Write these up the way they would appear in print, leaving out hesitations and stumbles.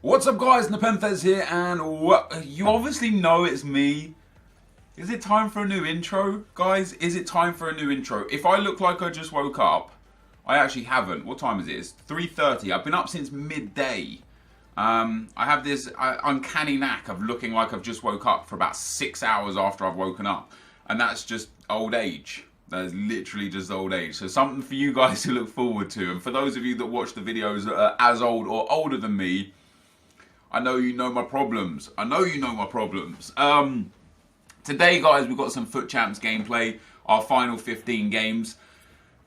What's up guys, NepentheZ here, and you obviously know it's me. Is it time for a new intro? Guys, is it time for a new intro? If I look like I just woke up, I actually haven't. What time is it? It's 3:30. I've been up since midday. I have this uncanny knack of looking like I've just woke up for about 6 hours after I've woken up. And that's just old age. That is literally just old age. So something for you guys to look forward to. And for those of you that watch the videos that are as old or older than me, I know you know my problems. I know you know my problems. Today, guys, we've got some Foot Champs gameplay. Our final 15 games.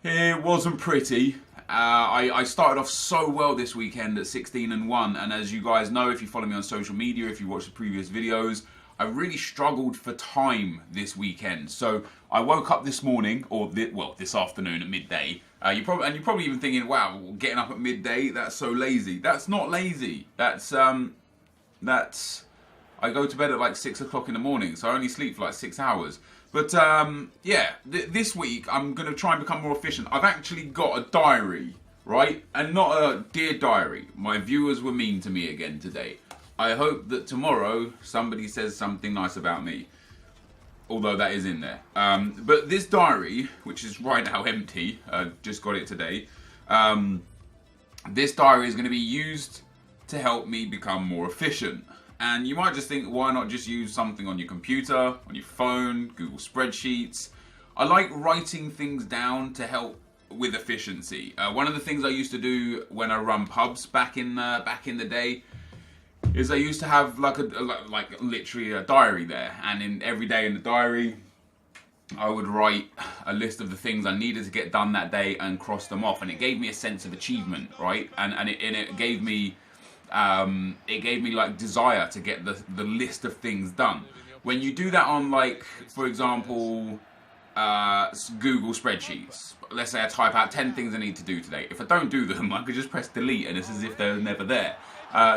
It wasn't pretty. I started off so well this weekend at 16-1. And as you guys know, if you follow me on social media, if you watch the previous videos, I really struggled for time this weekend. So I woke up this morning, or this afternoon at midday. You're probably even thinking, wow, getting up at midday, that's so lazy. That's not lazy. That's I go to bed at like 6 o'clock in the morning, so I only sleep for like 6 hours. But yeah, this week I'm going to try and become more efficient. I've actually got a diary, right? And not a dear diary. My viewers were mean to me again today. I hope that tomorrow somebody says something nice about me. Although that is in there. But this diary, which is right now empty, just got it today. This diary is going to be used to help me become more efficient. And you might just think, why not just use something on your computer, on your phone, Google spreadsheets. I like writing things down to help with efficiency. One of the things I used to do when I run pubs back in the day is I used to have like literally a diary there, and every day in the diary I would write a list of the things I needed to get done that day and cross them off, and it gave me a sense of achievement, right? And it gave me like desire to get the list of things done. When you do that on, like, for example, Google spreadsheets, let's say I type out 10 things I need to do today. If I don't do them, I could just press delete and it's as if they're never there.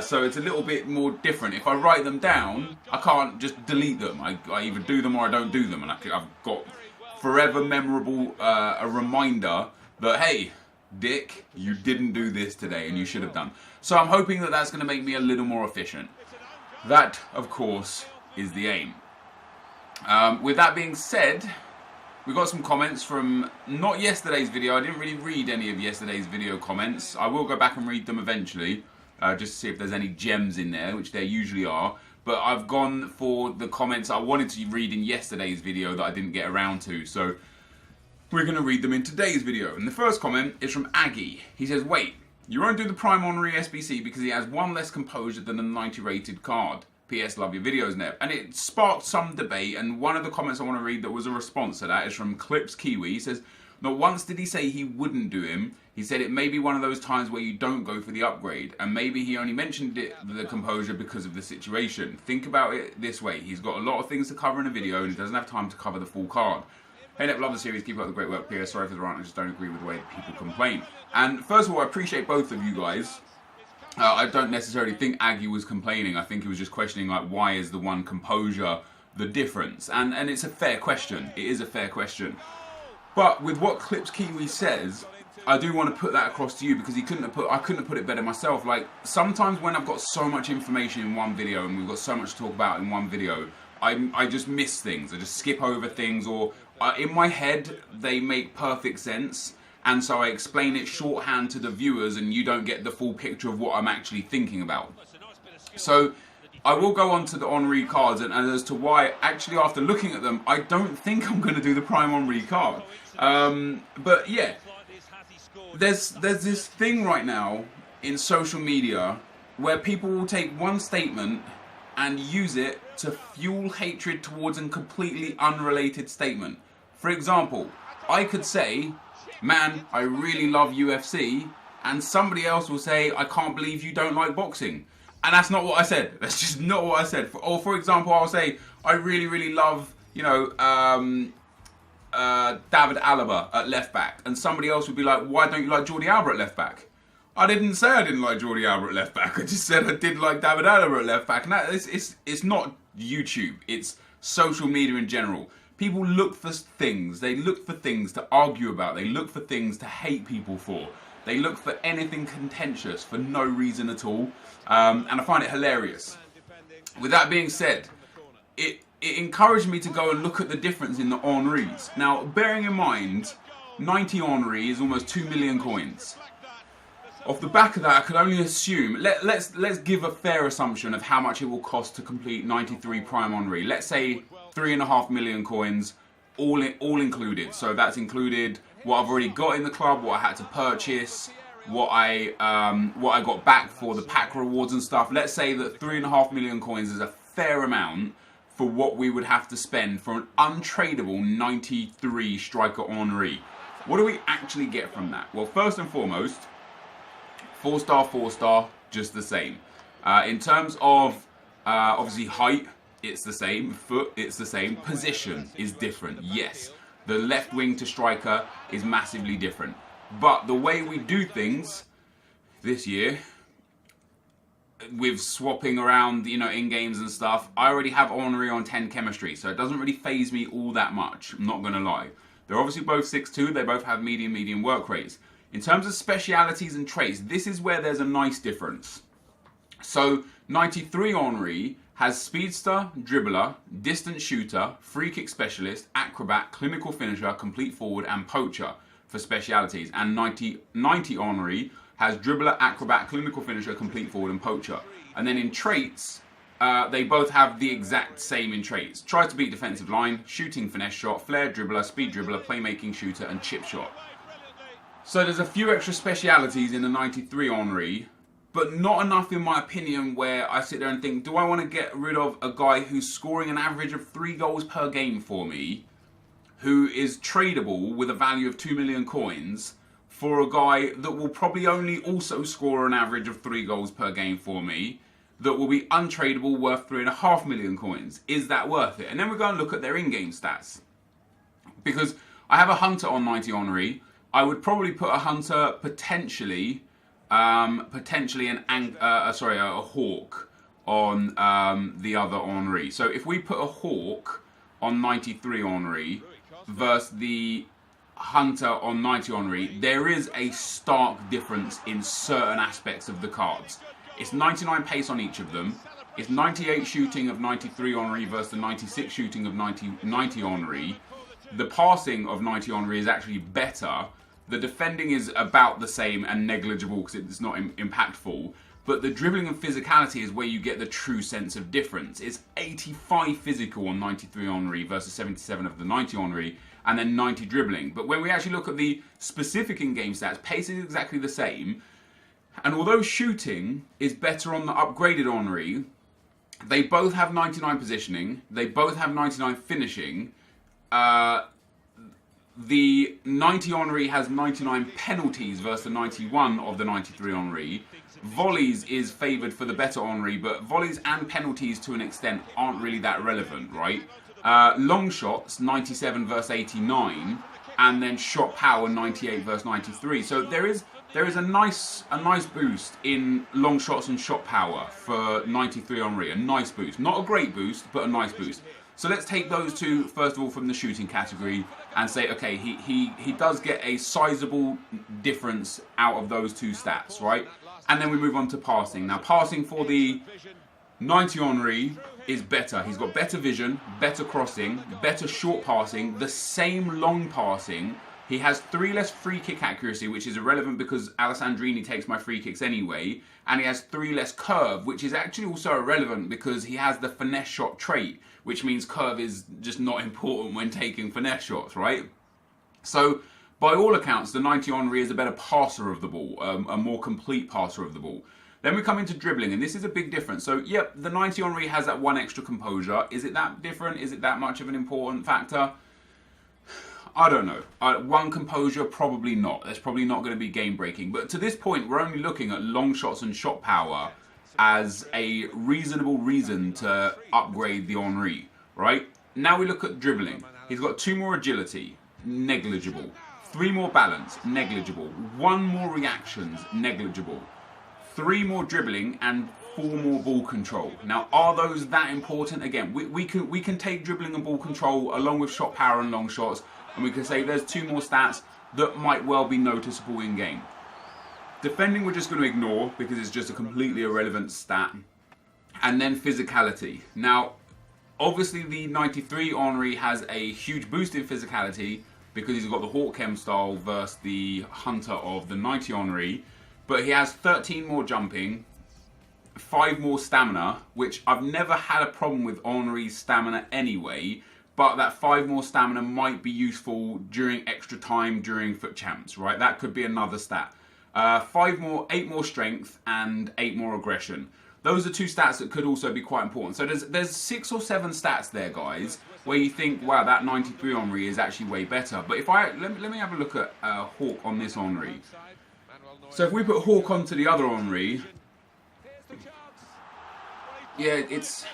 So it's a little bit more different. If I write them down, I can't just delete them. I either do them or I don't do them, and I've got forever memorable a reminder that, hey, Dick, you didn't do this today and you should have done. So I'm hoping that that's going to make me a little more efficient. That, of course, is the aim. With that being said, we got some comments from not yesterday's video. I didn't really read any of yesterday's video comments. I will go back and read them eventually. Just to see if there's any gems in there, which there usually are. But I've gone for the comments I wanted to read in yesterday's video that I didn't get around to. So we're going to read them in today's video. And the first comment is from Aggie. He says, wait, you won't do the Prime Honorary SBC because he has one less composure than a 90 rated card. PS, love your videos, Nep. And it sparked some debate, and one of the comments I want to read that was a response to that is from Clips Kiwi. He says, not once did he say he wouldn't do him. He said it may be one of those times where you don't go for the upgrade, and maybe he only mentioned the composure because of the situation. Think about it this way. He's got a lot of things to cover in a video and he doesn't have time to cover the full card. Hey Nep, love the series, keep up the great work. PS, sorry for the rant, I just don't agree with the way that people complain. And first of all, I appreciate both of you guys. I don't necessarily think Aggie was complaining. I think he was just questioning, like, why is the one composure the difference? And it's a fair question. It is a fair question. But with what Clips Kiwi says, I do want to put that across to you, because I couldn't have put it better myself. Like, sometimes when I've got so much information in one video and we've got so much to talk about in one video, I just miss things. I just skip over things, or in my head they make perfect sense, and so I explain it shorthand to the viewers and you don't get the full picture of what I'm actually thinking about. So I will go on to the honorary cards and as to why, actually after looking at them, I don't think I'm going to do the Prime honorary card. But yeah, there's this thing right now in social media where people will take one statement and use it to fuel hatred towards a completely unrelated statement. For example, I could say, man, I really love UFC, and somebody else will say, I can't believe you don't like boxing. And that's not what I said. That's just not what I said. Or for example, I'll say, I really love, you know, David Alaba at left back, and somebody else would be like, why don't you like Jordi Alba at left back? I didn't say I didn't like Jordi Alba at left back. I just said I did like David Alaba at left back. And that, it's not YouTube. It's social media in general. People look for things. They look for things to argue about. They look for things to hate people for. They look for anything contentious for no reason at all, and I find it hilarious. With that being said, it encouraged me to go and look at the difference in the Henries. Now, bearing in mind, 90 Henri is almost 2 million coins. Off the back of that, I could only assume, let's give a fair assumption of how much it will cost to complete 93 Prime Henri. Let's say 3.5 million coins, all included. So that's included what I've already got in the club, what I had to purchase, what I got back for the pack rewards and stuff. Let's say that 3.5 million coins is a fair amount for what we would have to spend for an untradeable 93 striker Henri. What do we actually get from that? Well, first and foremost, 4-star, 4-star, just the same. In terms of, obviously, height, it's the same. Foot, it's the same. Position is different, yes. The left wing to striker is massively different. But the way we do things this year, with swapping around, in games and stuff, I already have Henri on 10 chemistry, so it doesn't really faze me all that much, I'm not going to lie. They're obviously both 6'2", they both have medium work rates. In terms of specialities and traits, this is where there's a nice difference. So 93 Henri has speedster, dribbler, distant shooter, free kick specialist, acrobat, clinical finisher, complete forward and poacher for specialities. And 90 Henri has dribbler, acrobat, clinical finisher, complete forward and poacher. And then in traits, they both have the exact same in traits. Tries to beat defensive line, shooting finesse shot, flair dribbler, speed dribbler, playmaking shooter and chip shot. So there's a few extra specialities in the 93 Henri, but not enough in my opinion where I sit there and think, do I want to get rid of a guy who's scoring an average of 3 goals per game for me, who is tradable with a value of 2 million coins, for a guy that will probably only also score an average of 3 goals per game for me, that will be untradeable worth 3.5 million coins? Is that worth it? And then we go and look at their in-game stats. Because I have a Hunter on 90 Henri. I would probably put a Hunter potentially a Hawk on the other Henri. So if we put a Hawk on 93 Henri versus the Hunter on 90 Henri, there is a stark difference in certain aspects of the cards. It's 99 pace on each of them. It's 98 shooting of 93 Henri versus the 96 shooting of 90 Henri. The passing of 90 Henri is actually better. The defending is about the same and negligible because it's not impactful. But the dribbling and physicality is where you get the true sense of difference. It's 85 physical on 93 Henri versus 77 of the 90 Henri, and then 90 dribbling. But when we actually look at the specific in-game stats, pace is exactly the same. And although shooting is better on the upgraded Henri, they both have 99 positioning, they both have 99 finishing. The 90 Henri has 99 penalties versus the 91 of the 93 Henri. Volleys is favoured for the better Henri, but volleys and penalties to an extent aren't really that relevant, right? Long shots, 97 versus 89, and then shot power, 98 versus 93. So there is a nice boost in long shots and shot power for 93 Henri. A nice boost. Not a great boost, but a nice boost. So let's take those two, first of all, from the shooting category and say, okay, he does get a sizable difference out of those two stats, right? And then we move on to passing. Now, passing for the 90 Henri is better. He's got better vision, better crossing, better short passing, the same long passing. He has 3 less free kick accuracy, which is irrelevant because Alessandrini takes my free kicks anyway. And he has 3 less curve, which is actually also irrelevant because he has the finesse shot trait, which means curve is just not important when taking finesse shots, right? So, by all accounts, the 90 Henri is a better passer of the ball, a more complete passer of the ball. Then we come into dribbling, and this is a big difference. So, yep, the 90 Henri has that 1 extra composure. Is it that different? Is it that much of an important factor? I don't know. 1 composure, probably not. That's probably not going to be game-breaking. But to this point, we're only looking at long shots and shot power as a reasonable reason to upgrade the Henri, right? Now we look at dribbling. He's got 2 more agility, negligible. 3 more balance, negligible. 1 more reactions, negligible. 3 more dribbling and 4 more ball control. Now, are those that important? Again, we can take dribbling and ball control along with shot power and long shots, and we can say there's 2 more stats that might well be noticeable in game. Defending we're just going to ignore because it's just a completely irrelevant stat. And then physicality. Now, obviously the 93 Henry has a huge boost in physicality because he's got the Hawk Chem style versus the Hunter of the 90 Henry. But he has 13 more jumping, 5 more stamina, which I've never had a problem with Henry's stamina anyway. But that 5 more stamina might be useful during extra time during FUT Champs, right? That could be another stat. 8 more strength and 8 more aggression. Those are 2 stats that could also be quite important. So there's 6 or 7 stats there, guys, where you think, wow, that 93 Henry is actually way better. But if let me have a look at Hawk on this Henry. So if we put Hawk onto the other Henry, yeah, it's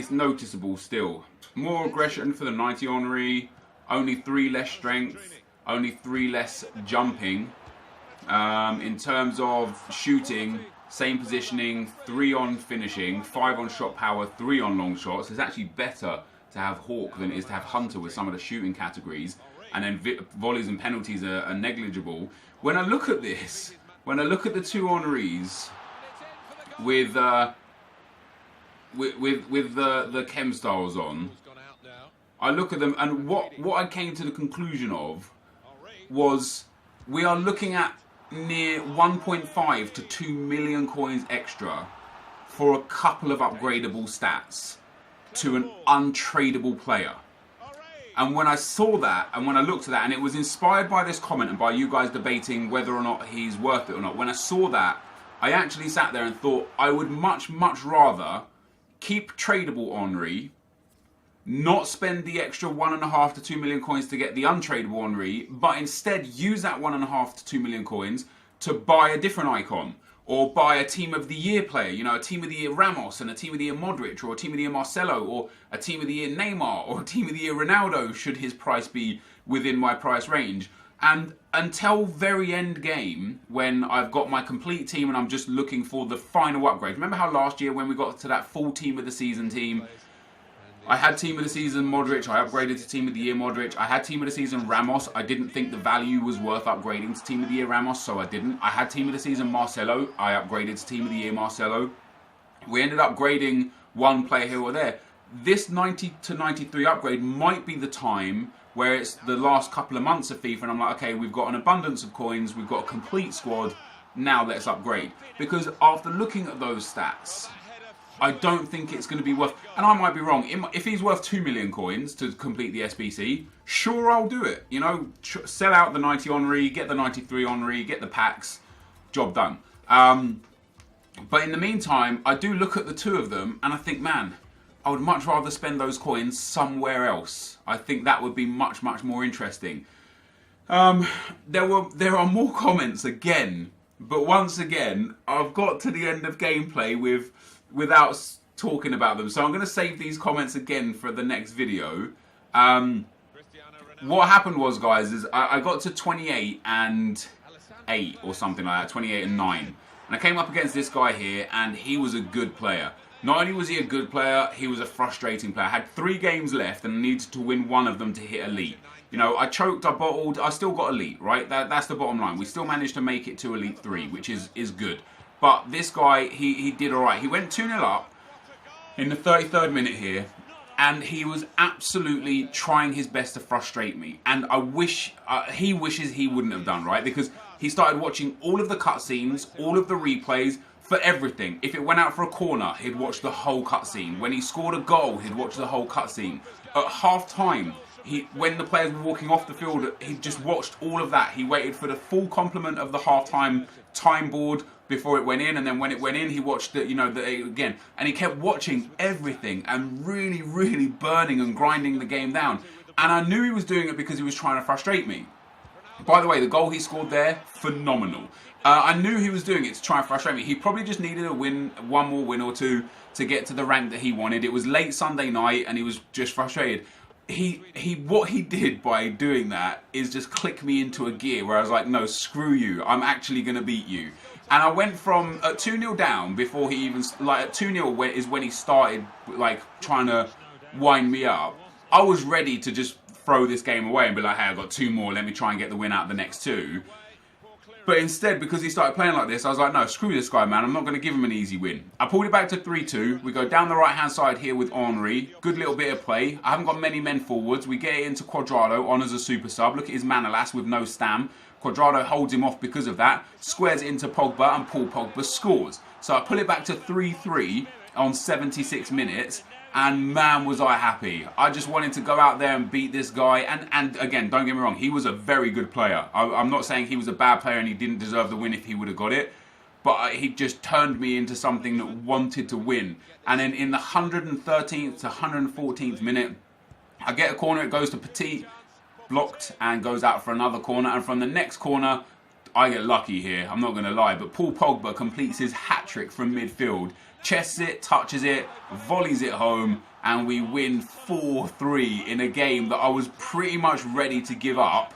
noticeable still. More aggression for the 90 Henry, only 3 less strength, only 3 less jumping. In terms of shooting, same positioning, 3 on finishing, 5 on shot power, 3 on long shots. It's actually better to have Hawk than it is to have Hunter with some of the shooting categories. And then volleys and penalties are negligible. When I look at this, when I look at the 2 Henrys with the chem styles on, I look at them and what I came to the conclusion of was we are looking at near 1.5 to 2 million coins extra for a couple of upgradable stats to an untradeable player. And when I saw that, and when I looked at that, and it was inspired by this comment and by you guys debating whether or not he's worth it or not, when I saw that, I actually sat there and thought I would much rather keep tradable Henry, not spend the extra 1.5 to 2 million coins to get the untradeable Henry, but instead use that 1.5 to 2 million coins to buy a different icon, or buy a Team of the Year player, you know, a Team of the Year Ramos and a Team of the Year Modric, or a Team of the Year Marcelo, or a Team of the Year Neymar, or a Team of the Year Ronaldo, should his price be within my price range. And until very end game, when I've got my complete team and I'm just looking for the final upgrade. Remember how last year when we got to that full Team of the Season team, I had Team of the Season Modric, I upgraded to Team of the Year Modric. I had Team of the Season Ramos. I didn't think the value was worth upgrading to Team of the Year Ramos, so I didn't. I had Team of the Season Marcelo. I upgraded to Team of the Year Marcelo. We ended up grading one player here or there. This 90 to 93 upgrade might be the time where it's the last couple of months of FIFA and I'm like, okay, we've got an abundance of coins, we've got a complete squad, now let's upgrade. Because after looking at those stats, I don't think it's going to be worth, and I might be wrong, if he's worth 2 million coins to complete the SBC, sure, I'll do it. You know, sell out the 90 Henry, get the 93 Henry, get the packs, job done. But in the meantime, I do look at the 2 of them and I think, man, I would much rather spend those coins somewhere else. I think that would be much more interesting. There are more comments again, but once again, I've got to the end of gameplay without talking about them. So I'm going to save these comments again for the next video. What happened was, guys, is I got to 28 and 8 or something like that, 28 and 9. And I came up against this guy here, and he was a good player. Not only was he a good player, he was a frustrating player. I had 3 games left and I needed to win one of them to hit elite. You know, I choked, I bottled, I still got elite, right? That's the bottom line. We still managed to make it to elite 3, which is good. But this guy, he did alright. He went 2-0 up in the 33rd minute here, and he was absolutely trying his best to frustrate me. And I wish, he wishes he wouldn't have done, right? Because he started watching all of the cutscenes, all of the replays, for everything. If it went out for a corner, he'd watch the whole cutscene. When he scored a goal, he'd watch the whole cutscene. At half time, when the players were walking off the field, he just watched all of that. He waited for the full complement of the half-time time board before it went in, and then when it went in, he watched it, again. And he kept watching everything and really burning and grinding the game down. And I knew he was doing it because he was trying to frustrate me. By the way, the goal he scored there, phenomenal. I knew he was doing it to try and frustrate me. He probably just needed a win, one more win or two to get to the rank that he wanted. It was late Sunday night and he was just frustrated. What he did by doing that is just click me into a gear where I was like, no, screw you. I'm actually going to beat you. And I went from 2-0 down before he even, like, 2-0 is when he started, like, trying to wind me up. I was ready to just throw this game away and be like, hey, I've got 2 more, let me try and get the win out of the next 2. But instead, because he started playing like this, I was like, no, screw this guy, man. I'm not going to give him an easy win. I pulled it back to 3-2. We go down the right-hand side here with Henri. Good little bit of play. I haven't got many men forwards. We get it into Cuadrado on as a super sub. Look at his Manolas with no stam. Cuadrado holds him off because of that. Squares it into Pogba, and Paul Pogba scores. So I pull it back to 3-3 on 76 minutes. And man, was I happy. I just wanted to go out there and beat this guy. And again, don't get me wrong, he was a very good player. I'm not saying he was a bad player and he didn't deserve the win if he would have got it. But he just turned me into something that wanted to win. And then in the 113th to 114th minute, I get a corner, it goes to Petit, blocked, and goes out for another corner. And from the next corner, I get lucky here, I'm not going to lie. But Paul Pogba completes his hat-trick from midfield. Chests it, touches it, volleys it home, and we win 4-3 in a game that I was pretty much ready to give up.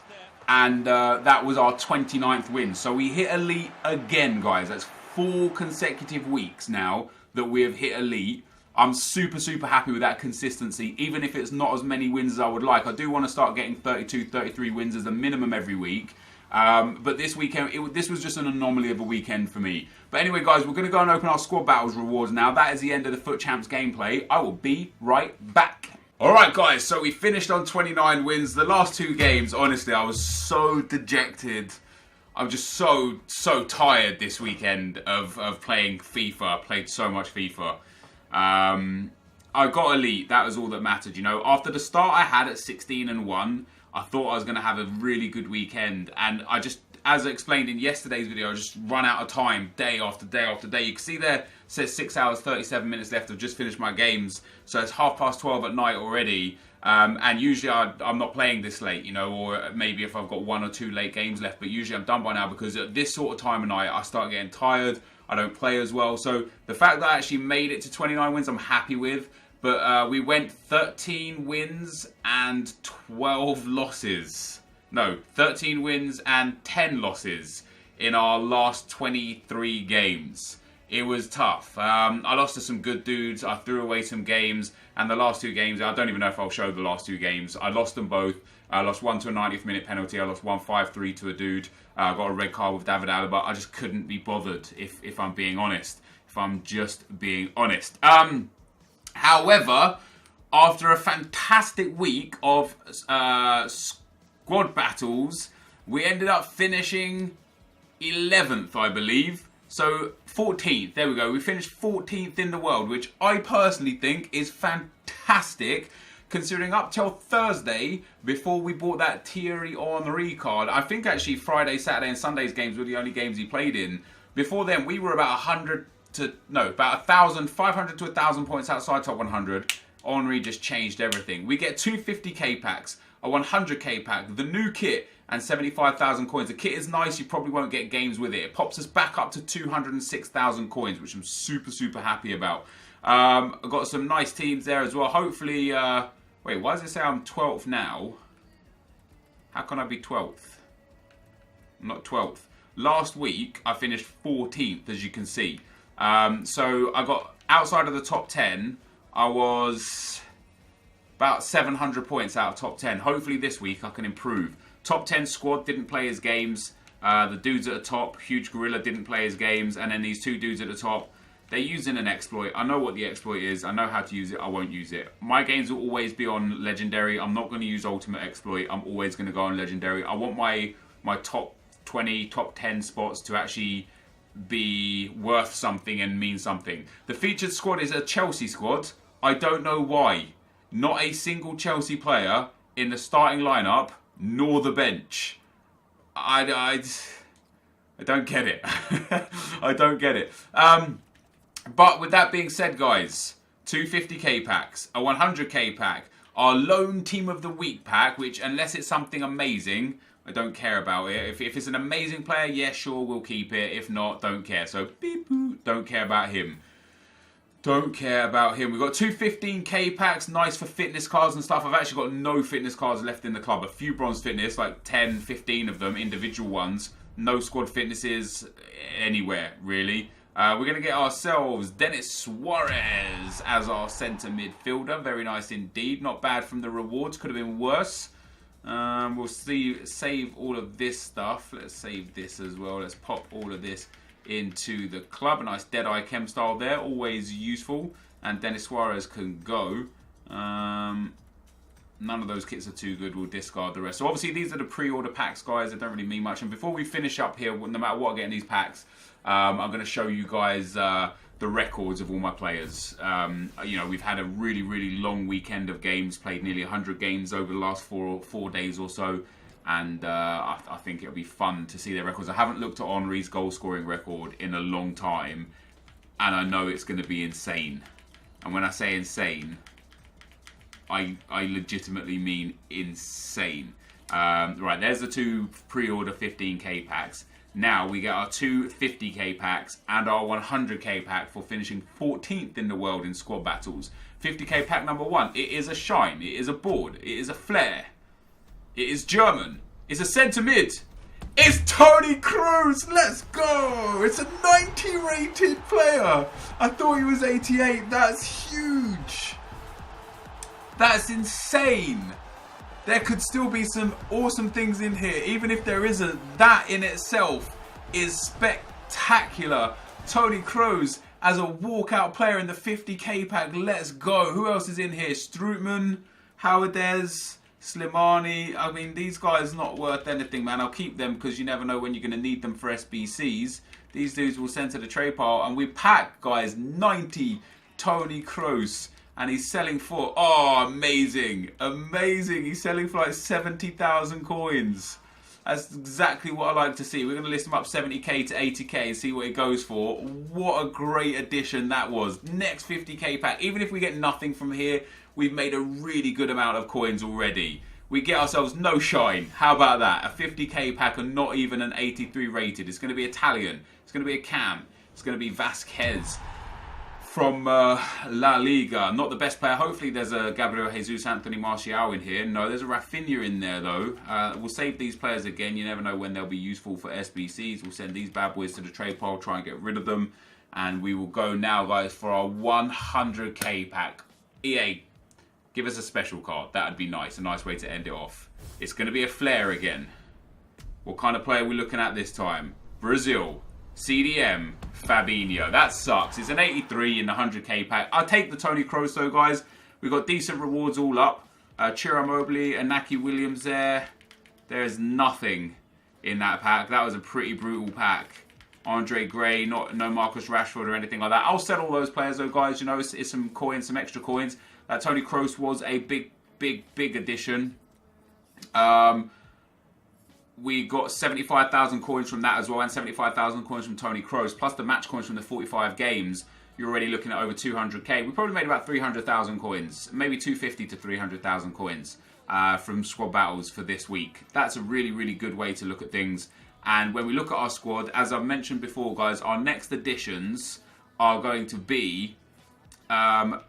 And that was our 29th win. So we hit elite again, guys. That's 4 consecutive weeks now that we have hit elite. I'm super, super happy with that consistency, even if it's not as many wins as I would like. I do want to start getting 32, 33 wins as a minimum every week. But this weekend, this was just an anomaly of a weekend for me. But anyway, guys, we're going to go and open our squad battles rewards now. That is the end of the Foot Champs gameplay. I will be right back. Alright, guys, so we finished on 29 wins. The last 2 games, honestly, I was so dejected. I'm just so tired this weekend of playing FIFA. I played so much FIFA. I got elite. That was all that mattered, you know. After the start I had at 16-1, I thought I was going to have a really good weekend, and I just, as I explained in yesterday's video, I just run out of time day after day after day. You can see there, it says 6 hours 37 minutes left. I've just finished my games, so it's 12:30 at night already, and usually I'm not playing this late, you know, or maybe if I've got 1 or 2 late games left, but usually I'm done by now, because at this sort of time of night I start getting tired, I don't play as well. So the fact that I actually made it to 29 wins, I'm happy with. But we went 13 wins and 12 losses. No, 13 wins and 10 losses in our last 23 games. It was tough. I lost to some good dudes. I threw away some games. And the last 2 games, I don't even know if I'll show the last 2 games. I lost them both. I lost one to a 90th minute penalty. I lost one 5-3 to a dude. I got a red card with David Alaba. I just couldn't be bothered, if I'm being honest. If I'm just being honest. However, after a fantastic week of squad battles, we ended up finishing 11th, I believe. So 14th, there we go. We finished 14th in the world, which I personally think is fantastic, considering up till Thursday, before we bought that Thierry Henry card. I think actually Friday, Saturday and Sunday's games were the only games he played in. Before then, we were about 500 to 1,000 points outside top 100. Henry just changed everything. We get 2 50k packs, a 100k pack, the new kit, and 75,000 coins. The kit is nice, you probably won't get games with it. It pops us back up to 206,000 coins, which I'm super, super happy about. I've got some nice teams there as well. Hopefully, wait, why does it say I'm 12th now? How can I be 12th? I'm not 12th. Last week, I finished 14th, as you can see. So I got outside of the top 10. I was about 700 points out of top 10. Hopefully this week I can improve. Top 10 squad didn't play his games. The dudes at the top, Huge Gorilla, didn't play his games. And then these 2 dudes at the top, they're using an exploit. I know what the exploit is. I know how to use it. I won't use it. My games will always be on Legendary. I'm not going to use Ultimate Exploit. I'm always going to go on Legendary. I want my top 20, top 10 spots to actually be worth something and mean something. The featured squad is a Chelsea squad. I don't know why. Not a single Chelsea player in the starting lineup, nor the bench. I don't get it. I don't get it. But with that being said, guys, 2 50k packs, a 100k pack, our lone team of the week pack, which unless it's something amazing, I don't care about it. If it's an amazing player, yeah, sure, we'll keep it. If not, don't care. So, beep, boop, don't care about him. Don't care about him. We've got 2 15k packs, nice for fitness cards and stuff. I've actually got no fitness cards left in the club. A few bronze fitness, like 10, 15 of them, individual ones. No squad fitnesses anywhere, really. We're going to get ourselves Denis Suarez as our centre midfielder. Very nice indeed. Not bad from the rewards. Could have been worse. We'll save all of this stuff. Let's save this as well. Let's pop all of this into the club. A nice Deadeye Chem style there, always useful. And Denis Suarez can go. None of those kits are too good. We'll discard the rest. So obviously these are the pre-order packs, guys. They don't really mean much. And before we finish up here, no matter what I get in these packs, I'm going to show you guys the records of all my players. You know, we've had a really, really long weekend of games. Played nearly 100 games over the last four days or so. And I think it'll be fun to see their records. I haven't looked at Henry's goal scoring record in a long time. And I know it's going to be insane. And when I say insane, I legitimately mean insane. Right, there's the two pre-order 15k packs. Now we get our two 50k packs and our 100k pack for finishing 14th in the world in squad battles. 50k pack number 1. It is a shine. It is a board. It is a flare. It is German. It's a centre mid. It's Toni Kroos. Let's go. It's a 90 rated player. I thought he was 88. That's huge. That's insane. There could still be some awesome things in here. Even if there isn't, that in itself is spectacular. Toni Kroos as a walkout player in the 50k pack. Let's go. Who else is in here? Strootman, Howardez, Slimani. I mean, these guys not worth anything, man. I'll keep them because you never know when you're going to need them for SBCs. These dudes will send to the trade pile. And we pack, guys, 90 Toni Kroos. And he's selling for, oh, amazing. Amazing. He's selling for like 70,000 coins. That's exactly what I like to see. We're going to list him up 70k to 80k and see what it goes for. What a great addition that was. Next 50k pack. Even if we get nothing from here, we've made a really good amount of coins already. We get ourselves no shine. How about that? A 50k pack and not even an 83 rated. It's going to be Italian. It's going to be a Cam. It's going to be Vasquez from La Liga. Not the best player. Hopefully there's a Gabriel Jesus, Anthony Martial in here. No, there's a Rafinha in there though. We'll save these players again. You never know when they'll be useful for SBCs. We'll send these bad boys to the trade pile, try and get rid of them. And we will go now, guys, for our 100k pack. EA, give us a special card. That would be nice. A nice way to end it off. It's going to be a flare again. What kind of player are we looking at this time? Brazil. CDM, Fabinho. That sucks. It's an 83 in the 100k pack. I'll take the Toni Kroos though, guys. We've got decent rewards all up. Chira Mobley, Inaki Williams there. There's nothing in that pack. That was a pretty brutal pack. Andre Gray, no Marcus Rashford or anything like that. I'll sell all those players though, guys. You know, it's some coins, some extra coins. That Toni Kroos was a big addition. We got 75,000 coins from that as well, and 75,000 coins from Toni Kroos, plus the match coins from the 45 games. You're already looking at over 200k. We probably made about 300,000 coins, maybe 250 to 300,000 coins from squad battles for this week. That's a really, really good way to look at things. And when we look at our squad, as I've mentioned before, guys, our next additions are going to be Paolo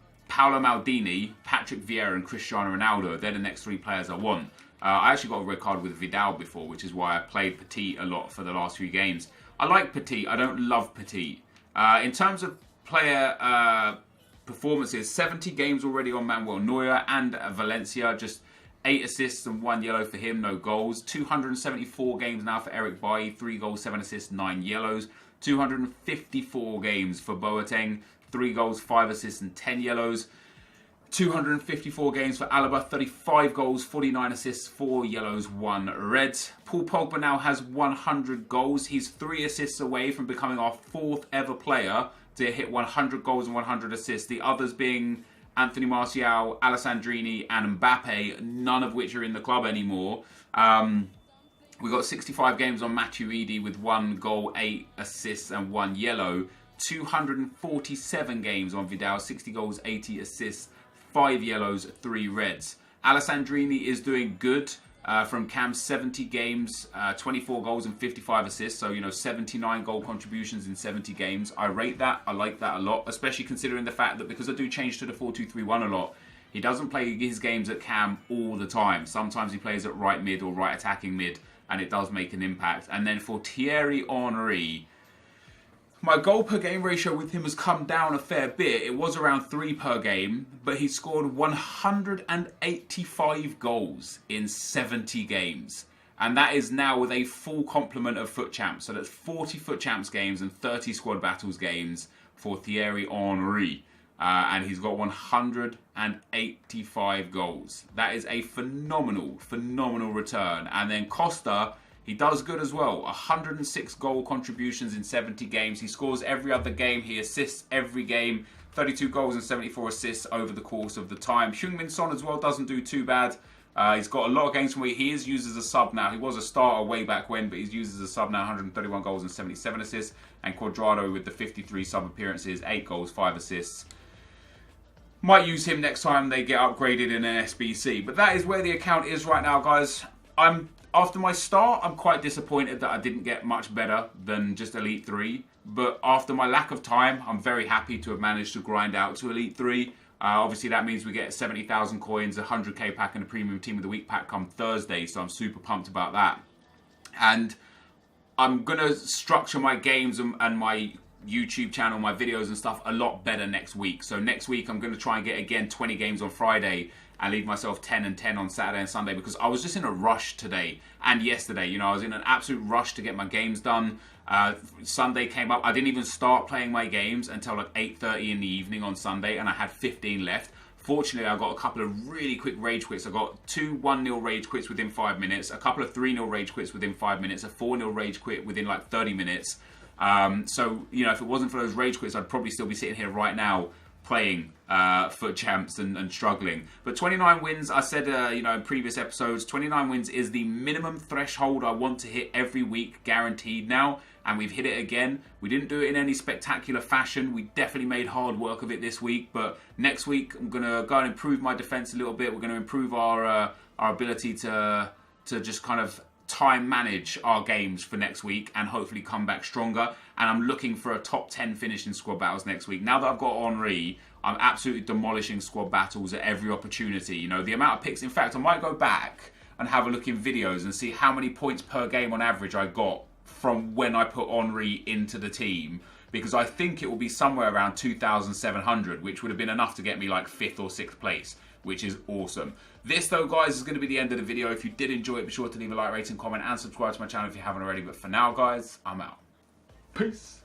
Maldini, Patrick Vieira, and Cristiano Ronaldo. They're the next three players I want. I actually got a red card with Vidal before, which is why I played Petit a lot for the last few games. I like Petit. I don't love Petit. In terms of player performances, 70 games already on Manuel Neuer and Valencia. Just 8 assists and 1 yellow for him, no goals. 274 games now for Eric Bailly, 3 goals, 7 assists, 9 yellows. 254 games for Boateng, 3 goals, 5 assists and 10 yellows. 254 games for Alaba, 35 goals, 49 assists, 4 yellows, 1 red. Paul Pogba now has 100 goals. He's 3 assists away from becoming our 4th ever player to hit 100 goals and 100 assists. The others being Anthony Martial, Alessandrini and Mbappe, none of which are in the club anymore. We got 65 games on Matuidi with 1 goal, 8 assists and 1 yellow. 247 games on Vidal, 60 goals, 80 assists, 5 yellows, 3 reds. Alessandrini is doing good from Cam's 70 games, 24 goals and 55 assists. So, you know, 79 goal contributions in 70 games. I rate that. I like that a lot, especially considering the fact that because I do change to the 4-2-3-1 a lot, he doesn't play his games at Cam all the time. Sometimes he plays at right mid or right attacking mid, and it does make an impact. And then for Thierry Henry, My goal per game ratio with him has come down a fair bit. It was around 3 per game, but he scored 185 goals in 70 games. And that is now with a full complement of FUT Champs. So that's 40 FUT Champs games and 30 Squad Battles games for Thierry Henry. And he's got 185 goals. That is a phenomenal, phenomenal return. And then Costa, he does good as well. 106 goal contributions in 70 games. He scores every other game. He assists every game. 32 goals and 74 assists over the course of the time. Heung-min Son as well doesn't do too bad. He's got a lot of games from where he is used as a sub now. He was a starter way back when, but he's used as a sub now. 131 goals and 77 assists. And Cuadrado with the 53 sub appearances, 8 goals, 5 assists. Might use him next time they get upgraded in an SBC. But that is where the account is right now, guys. After my start, I'm quite disappointed that I didn't get much better than just Elite 3. But after my lack of time, I'm very happy to have managed to grind out to Elite 3. Obviously, that means we get 70,000 coins, a 100k pack, and a Premium Team of the Week pack come Thursday. So I'm super pumped about that. And I'm going to structure my games and my YouTube channel, my videos and stuff a lot better next week. So next week, I'm going to try and get, again, 20 games on Friday and leave myself 10 and 10 on Saturday and Sunday, because I was just in a rush today and yesterday. You know, I was in an absolute rush to get my games done. Sunday came up. I didn't even start playing my games until like 8:30 in the evening on Sunday, and I had 15 left. Fortunately, I got a couple of really quick rage quits. I got 2 1-0 rage quits within 5 minutes, a couple of 3-0 rage quits within 5 minutes, a 4-0 rage quit within like 30 minutes. So, you know, if it wasn't for those rage quits, I'd probably still be sitting here right now playing FUT Champs and struggling. But 29 wins, I said, you know, in previous episodes, 29 wins is the minimum threshold I want to hit every week, guaranteed now. And we've hit it again. We didn't do it in any spectacular fashion. We definitely made hard work of it this week. But next week, I'm going to go and improve my defense a little bit. We're going to improve our ability to just kind of time manage our games for next week and hopefully come back stronger. And I'm looking for a top 10 finish in squad battles next week. Now that I've got Henry, I'm absolutely demolishing squad battles at every opportunity. You know, the amount of picks. In fact, I might go back and have a look in videos and see how many points per game on average I got from when I put Henry into the team, because I think it will be somewhere around 2,700, which would have been enough to get me like 5th or 6th place, which is awesome. This, though, guys, is going to be the end of the video. If you did enjoy it, be sure to leave a like, rating, comment, and subscribe to my channel if you haven't already. But for now, guys, I'm out. Peace.